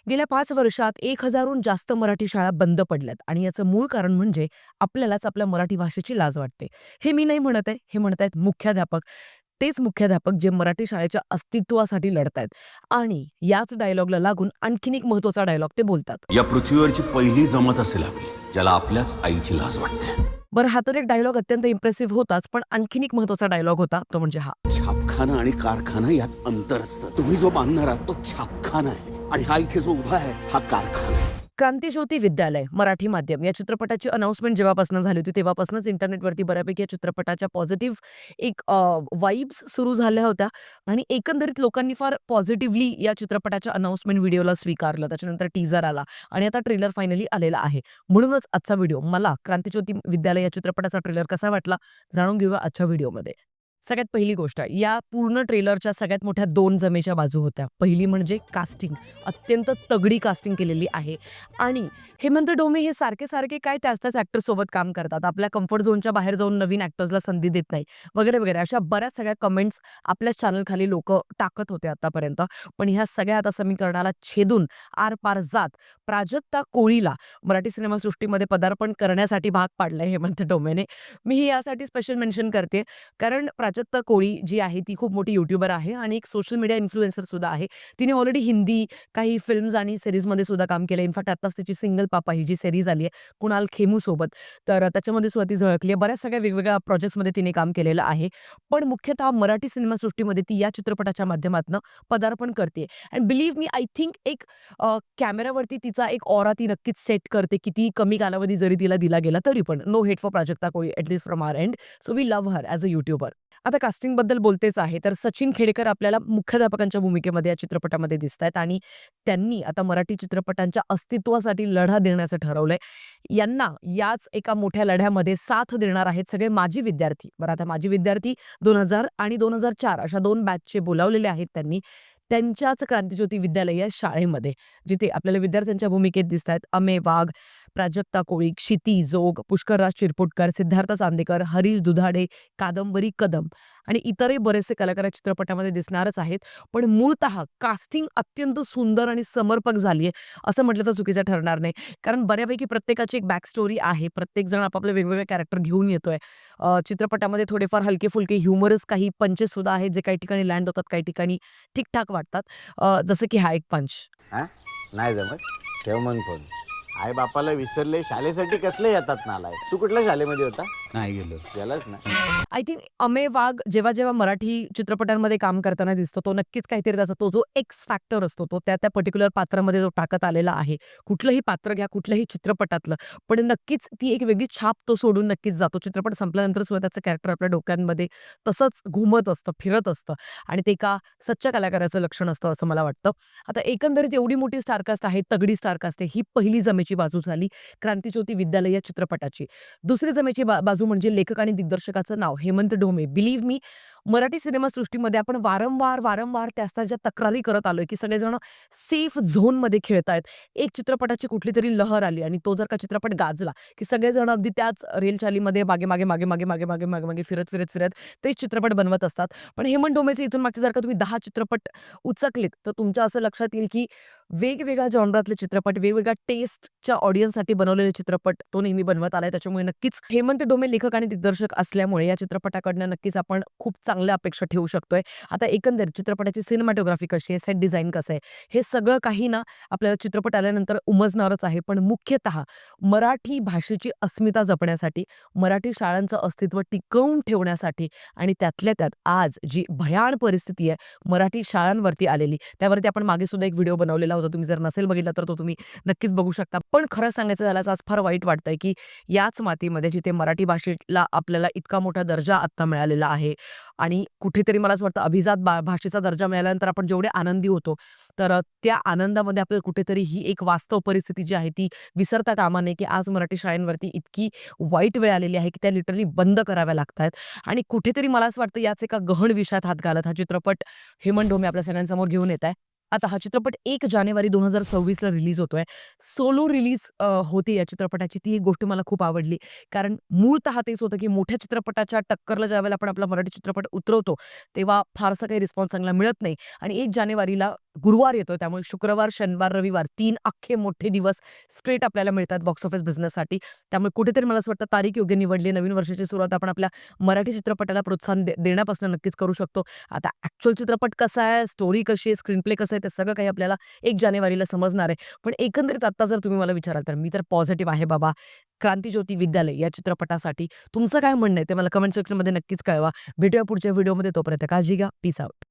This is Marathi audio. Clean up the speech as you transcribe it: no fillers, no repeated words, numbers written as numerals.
गेल्या 5 वर्षात 1000हून जास्त मराठी शाळा बंद पडल्यात आणि याचं मूळ कारण म्हणजे आपल्यालाच आपल्या मराठी भाषेची लाज वाटते. हे मी नाही म्हणत आहे, हे म्हणतायत मुख्याध्यापक. तेच मुख्याध्यापक जे मराठी शाळेच्या अस्तित्वासाठी लढतायत आणि याच डायलॉगला लागून आणखीन एक महत्त्वाचा डायलॉग ते बोलतात. या पृथ्वीवरची पहिली जमात असेल आपली, ज्याला आपल्याच आईची लाज वाटते. बरं, हा तर एक डायलॉग अत्यंत इम्प्रेसिव्ह होताच, पण आणखीन एक महत्त्वाचा डायलॉग होता, तो म्हणजे हा. छापखाना आणि कारखाना यात अंतर असतं. तुम्ही जो बांधणार आहात तो छापखाना आहे आणि हा इथे जो उभा आहे हा कारखाना आहे. क्रांतिज्योती विद्यालय मराठी माध्यम या चित्रपटाची अनाउन्समेंट जेव्हापासून झाली होती तेव्हापासूनच इंटरनेटवरती बऱ्यापैकी या चित्रपटाच्या पॉझिटिव्ह एक वाइब्स सुरू झाल्या होत्या आणि एकंदरीत लोकांनी फार पॉझिटिव्हली या चित्रपटाच्या अनाउन्समेंट व्हिडिओला स्वीकारलं. त्याच्यानंतर टीझर आला आणि आता ट्रेलर फायनली आलेला आहे. म्हणूनच आजचा व्हिडिओ. मला क्रांतिज्योती विद्यालय या चित्रपटाचा ट्रेलर कसा वाटला जाणून घेऊया आजच्या व्हिडिओमध्ये. सगळ्यात पहिली गोष्ट, या पूर्ण ट्रेलरच्या सगळ्यात मोठ्या 2 जमेच्या बाजू होत्या. पहिली म्हणजे कास्टिंग. अत्यंत तगडी कास्टिंग केलेली आहे आणि हेमंत डोमे हे सारखे-सारखे काय त्याच-त्याच ॲक्टर्ससोबत काम करतात. आपल्या कम्फर्ट झोनच्या बाहेर जाऊन नवीन ॲक्टर्सला संधी देत नाही, वगैरे-वगैरे. अशा बऱ्याच सगळ्या कमेंट्स आपल्याच चॅनलखाली लोकं टाकत होते आतापर्यंत. पण ह्या सगळ्या आता समीकरणाला छेदून आर-पार जात प्राजक्ता कोळीला मराठी सिनेमासृष्टीमध्ये पदार्पण करण्यासाठी भाग पाडलंय हेमंत डोमेने. मी ही यासाठी स्पेशल मेन्शन करते कारण प्राजक्ता कोळी जी आहे ती खूप मोठी यूट्यूबर आहे आणि एक सोशल मीडिया इन्फ्लुएन्सर सुद्धा आहे. तिने ऑलरेडी हिंदी काही फिल्म्स आणि सीरीजमध्ये सुद्धा काम केलं. इनफॅक्ट आत्ताच तिची सिंगल पापा ही जी सीरीज आली आहे कुणाल खेमूसोबत, तर त्याच्यामध्ये सुद्धा ती झळकली आहे. बऱ्याच सगळ्या वेगवेगळ्या प्रोजेक्ट्समध्ये तिने काम केलेलं आहे. पण मुख्यतः मराठी सिनेमासृष्टीमध्ये ती या चित्रपटाच्या माध्यमातनं पदार्पण करते and believe me, I think एक कॅमेरावरती तिचा एक ऑरा ती नक्कीच सेट करते. कितीही कमी कालावधी जरी तिला दिला गेला तरी पण. No hate for Prajakta Koli at least from our end. So we love her as a YouTuber. आता कास्टिंगबद्दल बोलतेच आहे, तर सचिन खेडेकर आपल्याला मुख्याध्यापकांच्या भूमिकेमध्ये या चित्रपटामध्ये दिसतायत आणि त्यांनी आता मराठी चित्रपटांच्या अस्तित्वासाठी लढा देण्याचं ठरवलंय. यांना याच एका मोठ्या लढ्यामध्ये साथ देणार आहेत सगळे माजी विद्यार्थी. बरं, आता माजी विद्यार्थी 2000 आणि 2004 अशा 2 बॅचचे बोलावलेले आहेत त्यांनी. त्यांच्याच क्रांतिज्योती विद्यालय या शाळेमध्ये, जिथे आपल्याला विद्यार्थ्यांच्या भूमिकेत दिसतायत अमेय वाघ, प्राजक्ता कोळी, क्षिती जोग, पुष्करराज चिरपुटकर, सिद्धार्थ चांदेकर, हरीश दुधाडे, कादंबरी कदम आणि इतरही बरेचसे कलाकार या चित्रपटामध्ये दिसणारच आहेत. पण मूळतः कास्टिंग अत्यंत सुंदर आणि समर्पक झाली आहे, असं म्हटलं तर चुकीचं ठरणार नाही. कारण बऱ्यापैकी प्रत्येकाची एक बॅक स्टोरी आहे. प्रत्येकजण आपापले वेगवेगळे कॅरेक्टर घेऊन येतोय. चित्रपटामध्ये थोडेफार हलके-फुलके ह्युमरस काही पंचेस सुद्धा आहेत, जे काही ठिकाणी लँड होतात, काही ठिकाणी ठीक वाटतात. जसं की हा एक पंच. हा नाही जमत. ठेव मग फोन. आई बापाला विसरले, शाळेसाठी कसले येतात नालाय. तू कुठल्या शाळेमध्ये होता? नाही गेलो. गेलास ना. आय थिंक अमेय वाघ जेव्हा मराठी चित्रपटांमध्ये काम करताना दिसतो, तो नक्कीच काहीतरी त्याचा तो जो एक्स फॅक्टर असतो, तो त्या पर्टिक्युलर पात्रामध्ये तो टाकत आलेला आहे. कुठलंही पात्र घ्या, कुठल्याही चित्रपटातलं, पण नक्कीच ती एक वेगळी छाप तो सोडून नक्कीच जातो. चित्रपट संपल्यानंतर सुद्धा त्याचं कॅरेक्टर आपल्या डोक्यांमध्ये तसंच घुमत असतं, फिरत असतं आणि ते एका सच्च्या कलाकाराचं लक्षण असतं, असं मला वाटतं. आता एकंदरीत एवढी मोठी स्टारकास्ट आहे, तगडी स्टारकास्ट आहे. ही पहिली जमेची बाजू झाली क्रांतिज्योती विद्यालय या चित्रपटाची. दुसरी जमेची बाजू म्हणजे लेखक आणि दिग्दर्शकाचं नाव हेमंत डोमे. बिलीव्ह मी, मराठी सिनेमासृष्टीमध्ये आपण वारंवार त्याच्या ज्या तक्रारी करत आलोय, की सगळेजण सेफ झोनमध्ये खेळतायत. एक चित्रपटाची कुठलीतरी लहर आली आणि तो जर का चित्रपट गाजला, की सगळेजण अगदी त्याच रेलचालीमध्ये मागे फिरत तेच चित्रपट बनवत असतात. पण हेमंत डोमेचे इथून मागचे जर का तुम्ही 10 चित्रपट उचकलेत, तर तुमच्या असं लक्षात येईल, की वेगवेगळ्या जॉनरातले चित्रपट, वेगवेगळ्या टेस्टच्या ऑडियन्ससाठी बनवलेले चित्रपट तो नेहमी बनवत आलाय. त्याच्यामुळे नक्कीच हेमंत डोमे लेखक आणि दिग्दर्शक असल्यामुळे या चित्रपटाकडनं नक्कीच आपण खूप चांगल्या अपेक्षा ठेवू शकतोय. आता एकंदरीत चित्रपटाची सिनेमॅटोग्राफी कशी आहे, सेट डिझाइन कसं आहे, हे सगळं काही ना आपल्याला चित्रपट आल्यानंतर उमजणारच आहे. पण मुख्यतः मराठी भाषेची अस्मिता जपण्यासाठी, मराठी शाळांचं अस्तित्व टिकवून ठेवण्यासाठी आणि त्यातल्या त्यात आज जी भयाण परिस्थिती आहे मराठी शाळांवरती आलेली, त्यावरती आपण मागे सुद्धा एक व्हिडिओ बनवलेला होता. तुम्ही जर नसेल बघितला तर तो तुम्ही नक्कीच बघू शकता. पण खरं सांगायचं झाल्यास आज फार वाईट वाटतंय, की याच मातीमध्ये जिथे मराठी भाषेला आपल्याला इतका मोठा दर्जा आत्ता मिळालेला आहे आणि कुठेतरी मला असं वाटतं अभिजात भाषेचा दर्जा मिळाल्यानंतर आपण जेवढे आनंदी होतो, तर त्या आनंदामध्ये आपल्याला कुठेतरी ही एक वास्तव परिस्थिती जी आहे ती विसरता कामा नये, की आज मराठी शाळांवरती इतकी वाईट वेळ आलेली आहे, की त्या लिटरली बंद कराव्या लागतायत आणि कुठेतरी मला असं वाटतं याच एका गहन विषयात हात घालत हा चित्रपट हेमंत डोमे आपल्या सगळ्यांसमोर घेऊन येत आहे. आता हा चित्रपट 1 जानेवारी 2026ला रिलीज होतोय. सोलो रिलीज होते या चित्रपटाची. ती एक गोष्ट मला खूप आवडली. कारण मूळतः तेच होतं, की मोठ्या चित्रपटाच्या टक्करला ज्यावेळेला आपण आपला मराठी चित्रपट उतरवतो, तेव्हा फारसा काही रिस्पॉन्स चांगला मिळत नाही आणि 1 जानेवारीला गुरुवार येतोय. त्यामुळे शुक्रवार, शनिवार, रविवार 3 अख्खे मोठे दिवस स्ट्रेट आपल्याला मिळतात बॉक्स ऑफिस बिझनेससाठी. त्यामुळे कुठेतरी मला असं वाटतं तारीख योग्य निवडली. नवीन वर्षाची सुरुवात आपण आपल्या मराठी चित्रपटाला प्रोत्साहन देण्यापासून नक्कीच करू शकतो. आता ॲक्चुअल चित्रपट कसा आहे, स्टोरी कशी आहे, स्क्रीन प्ले कसं आहे, ते सगळं काही आपल्याला 1 जानेवारीला समजणार आहे. पण एकंदरीत आता जर तुम्ही मला विचाराल, तर मी तर पॉझिटिव्ह आहे बाबा. क्रांतिज्योती विद्यालय या चित्रपटासाठी. तुमचं काय म्हणणं आहे ते मला कमेंट सेक्शनमध्ये नक्कीच कळवा. भेटूया पुढच्या व्हिडिओमध्ये. तोपर्यंत काळजी घ्या. Peace out.